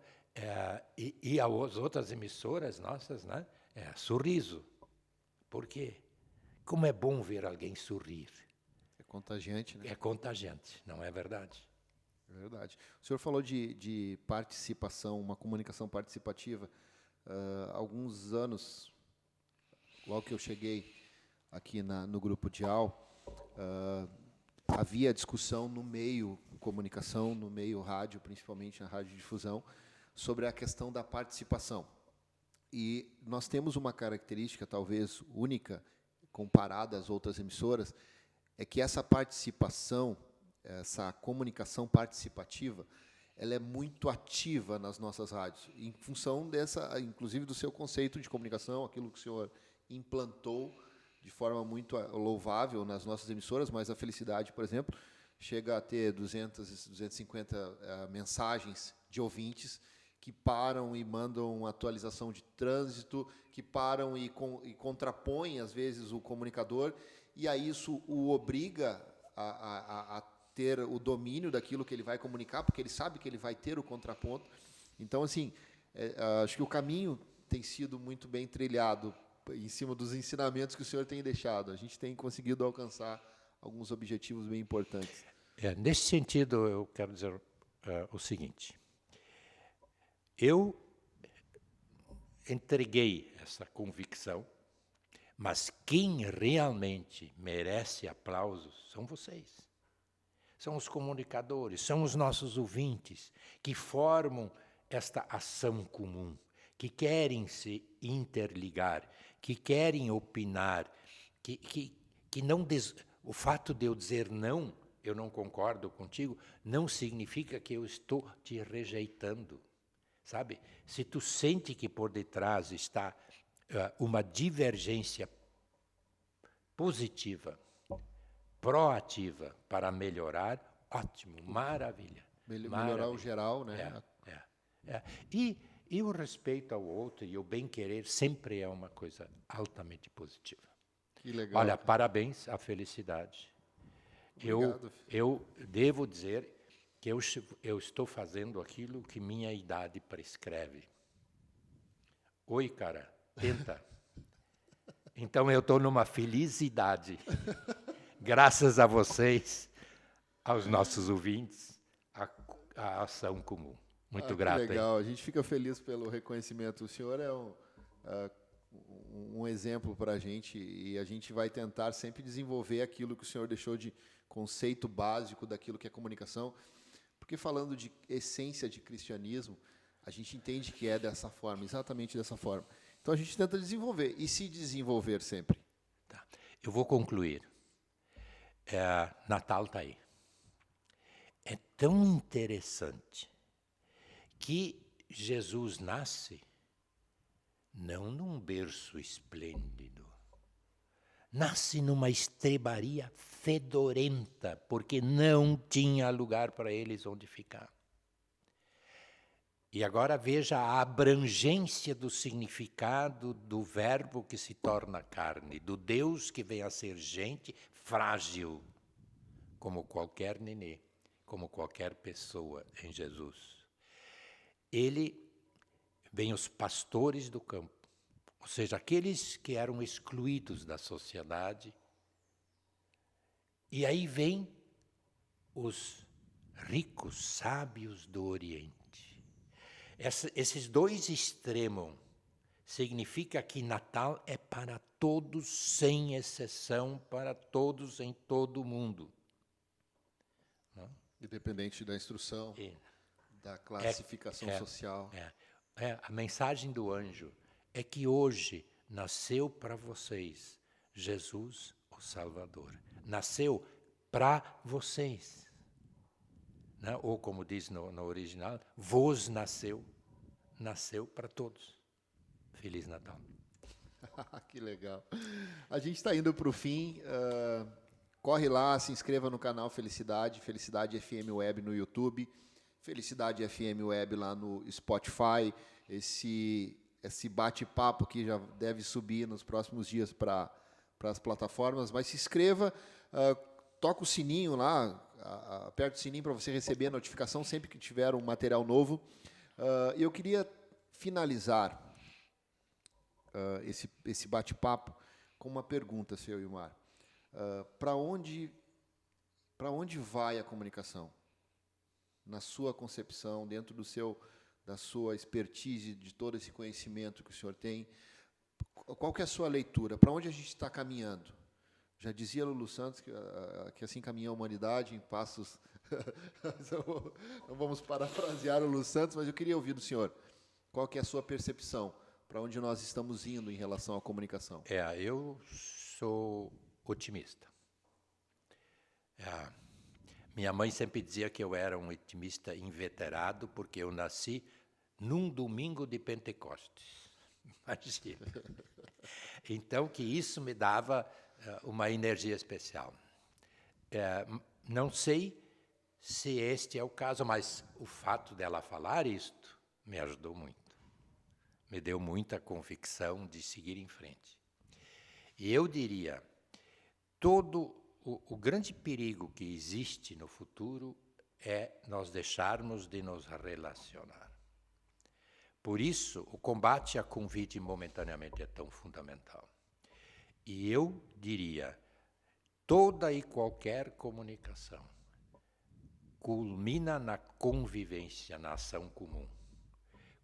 Speaker 2: e as outras emissoras nossas, né? Sorriso. Por quê? Como é bom ver alguém sorrir.
Speaker 1: É contagiante, né?
Speaker 2: É contagiante, não é verdade?
Speaker 1: É verdade. O senhor falou de participação, uma comunicação participativa. Alguns anos, logo que eu cheguei aqui no Grupo Dial, havia discussão no meio comunicação, no meio rádio, principalmente na radiodifusão, sobre a questão da participação. E nós temos uma característica, talvez única, comparada às outras emissoras, é que essa participação, essa comunicação participativa, ela é muito ativa nas nossas rádios, em função dessa, inclusive do seu conceito de comunicação, aquilo que o senhor implantou de forma muito louvável nas nossas emissoras, mas a Felicidade, por exemplo, chega a ter 200, 250 mensagens de ouvintes que param e mandam atualização de trânsito, que param e contrapõem, às vezes, o comunicador, e aí isso o obriga a ter o domínio daquilo que ele vai comunicar, porque ele sabe que ele vai ter o contraponto. Então, assim, acho que o caminho tem sido muito bem trilhado em cima dos ensinamentos que o senhor tem deixado. A gente tem conseguido alcançar alguns objetivos bem importantes.
Speaker 2: Nesse sentido, eu quero dizer o seguinte. Eu entreguei essa convicção, mas quem realmente merece aplausos são vocês. São os comunicadores, são os nossos ouvintes, que formam esta ação comum, que querem se interligar, que querem opinar, que não... O fato de eu dizer não, eu não concordo contigo, não significa que eu estou te rejeitando. Sabe? Se tu sente que por detrás está uma divergência positiva, proativa para melhorar, ótimo, maravilha.
Speaker 1: Melhorar o geral, né?
Speaker 2: E o respeito ao outro e o bem-querer sempre é uma coisa altamente positiva.
Speaker 1: Que legal.
Speaker 2: Olha, parabéns à Felicidade.
Speaker 1: Obrigado.
Speaker 2: Eu devo dizer que eu estou fazendo aquilo que minha idade prescreve. Oi, cara, tenta. Então, eu estou numa feliz idade. Graças a vocês, aos nossos ouvintes, a ação comum. Muito grato.
Speaker 1: Legal, a gente fica feliz pelo reconhecimento. O senhor é um exemplo para a gente e a gente vai tentar sempre desenvolver aquilo que o senhor deixou de conceito básico daquilo que é comunicação. Porque falando de essência de cristianismo, a gente entende que é dessa forma, exatamente dessa forma. Então a gente tenta desenvolver e se desenvolver sempre.
Speaker 2: Tá. Eu vou concluir. Natal está aí. É tão interessante que Jesus nasce não num berço esplêndido, nasce numa estrebaria fedorenta, porque não tinha lugar para eles onde ficar. E agora veja a abrangência do significado do verbo que se torna carne, do Deus que vem a ser gente frágil, como qualquer nenê, como qualquer pessoa em Jesus. Vem os pastores do campo, ou seja, aqueles que eram excluídos da sociedade. E aí vem os ricos sábios do Oriente. Esses dois extremos significa que Natal é para todos, sem exceção, para todos em todo o mundo. Não?
Speaker 1: Independente da instrução, da classificação social.
Speaker 2: A mensagem do anjo é que hoje nasceu para vocês Jesus, o Salvador. Nasceu para vocês. Né? Ou como diz no original, vos nasceu para todos. Feliz Natal.
Speaker 1: Que legal. A gente está indo para o fim. Corre lá, se inscreva no canal Felicidade, Felicidade FM Web no YouTube, Felicidade FM Web lá no Spotify. Esse bate-papo que já deve subir nos próximos dias para as plataformas. Mas se inscreva, toca o sininho lá, aperte o sininho para você receber a notificação sempre que tiver um material novo. Eu queria finalizar esse bate-papo com uma pergunta, senhor Ilmar. Para onde vai a comunicação? Na sua concepção, dentro da sua expertise, de todo esse conhecimento que o senhor tem, qual que é a sua leitura? Para onde a gente está caminhando? Já dizia Lulu Santos que assim caminha a humanidade em passos... Não vamos parafrasear o Lulu Santos, mas eu queria ouvir do senhor. Qual que é a sua percepção? Para onde nós estamos indo em relação à comunicação?
Speaker 2: Eu sou otimista. Minha mãe sempre dizia que eu era um otimista inveterado porque eu nasci num domingo de Pentecostes. Imagina. Então, que isso me dava uma energia especial. Não sei se este é o caso, mas o fato dela falar isto me ajudou muito. Me deu muita convicção de seguir em frente. E eu diria, o grande perigo que existe no futuro é nós deixarmos de nos relacionar. Por isso, o combate à Covid momentaneamente é tão fundamental. E eu diria, toda e qualquer comunicação culmina na convivência, na ação comum.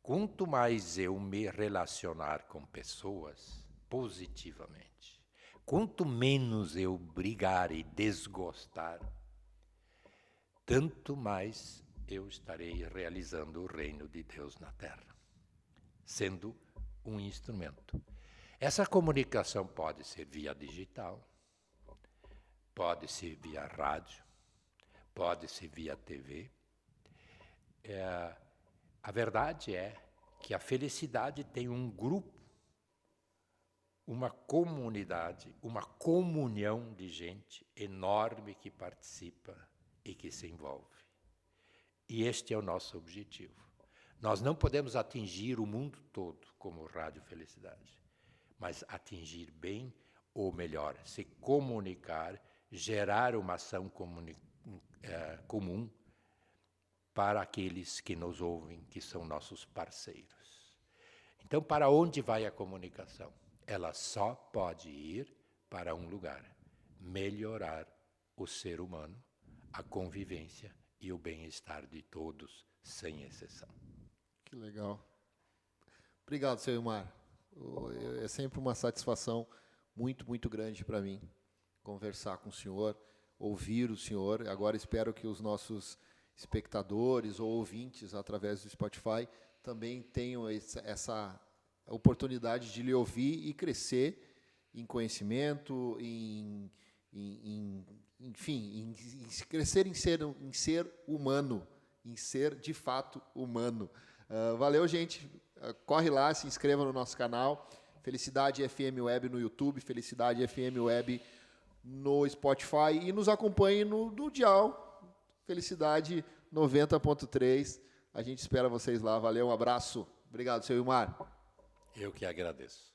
Speaker 2: Quanto mais eu me relacionar com pessoas positivamente, quanto menos eu brigar e desgostar, tanto mais eu estarei realizando o reino de Deus na Terra, sendo um instrumento. Essa comunicação pode ser via digital, pode ser via rádio, pode ser via TV. A verdade é que a felicidade tem um grupo, uma comunidade, uma comunhão de gente enorme que participa e que se envolve. E este é o nosso objetivo. Nós não podemos atingir o mundo todo como Rádio Felicidade, mas atingir bem, ou melhor, se comunicar, gerar uma ação comum para aqueles que nos ouvem, que são nossos parceiros. Então, para onde vai a comunicação? Ela só pode ir para um lugar: melhorar o ser humano, a convivência e o bem-estar de todos, sem exceção.
Speaker 1: Que legal. Obrigado, senhor Ilmar. É sempre uma satisfação muito, muito grande para mim conversar com o senhor, ouvir o senhor. Agora espero que os nossos espectadores ou ouvintes através do Spotify também tenham essa oportunidade de lhe ouvir e crescer em conhecimento, enfim, crescer em ser humano, em ser de fato humano. Valeu, gente. Corre lá, se inscreva no nosso canal. Felicidade FM Web no YouTube, Felicidade FM Web no Spotify e nos acompanhe no Dial Felicidade 90.3. A gente espera vocês lá. Valeu, um abraço. Obrigado, seu Ilmar.
Speaker 2: Eu que agradeço.